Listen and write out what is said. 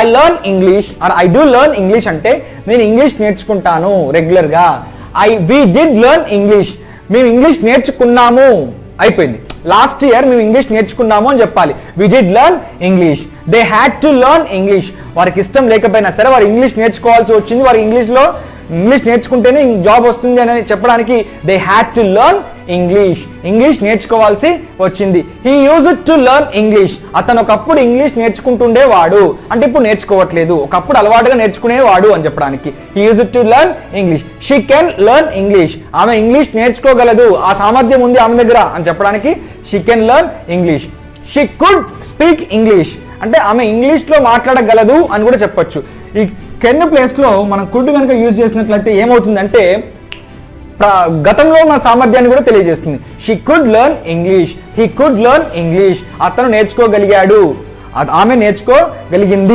I learn English or I do learn English అంటే నేను English నేర్చుకుంటాను రెగ్యులర్గా. వి డిడ్ లెర్న్ ఇంగ్లీష్, మేము ఇంగ్లీష్ నేర్చుకున్నాము, అయిపోయింది. లాస్ట్ ఇయర్ మేము ఇంగ్లీష్ నేర్చుకున్నాము అని చెప్పాలి. We did learn English. They had to learn English, వారికి ఇష్టం లేకపోయినా సరే వారు ఇంగ్లీష్ నేర్చుకోవాల్సి వచ్చింది. వారు ఇంగ్లీష్ నేర్చుకుంటేనే జాబ్ వస్తుంది అని చెప్పడానికి they had to learn English నేర్చుకోవాల్సి వచ్చింది. He used to learn English, అతను ఒకప్పుడు ఇంగ్లీష్ నేర్చుకుంటుండేవాడు అంటే ఇప్పుడు నేర్చుకోవట్లేదు, ఒకప్పుడు అలవాటుగా నేర్చుకునేవాడు అని చెప్పడానికి he used to learn English. She can learn English, ఆమె ఇంగ్లీష్ నేర్చుకోగలదు, ఆ సామర్థ్యం ఉంది ఆమె దగ్గర అని చెప్పడానికి she can learn English. She could speak English అంటే ఆమె ఇంగ్లీష్లో మాట్లాడగలదు అని కూడా చెప్పొచ్చు. ఈ కెన్ ప్లేస్లో మనం కుడ్ కనుక యూజ్ చేసినట్లయితే ఏమవుతుందంటే గతంలో ఉన్న సామర్థ్యాన్ని కూడా తెలియజేస్తుంది. She could learn English, he could learn English, అతను నేర్చుకోగలిగాడు, ఆమె నేర్చుకోగలిగింది.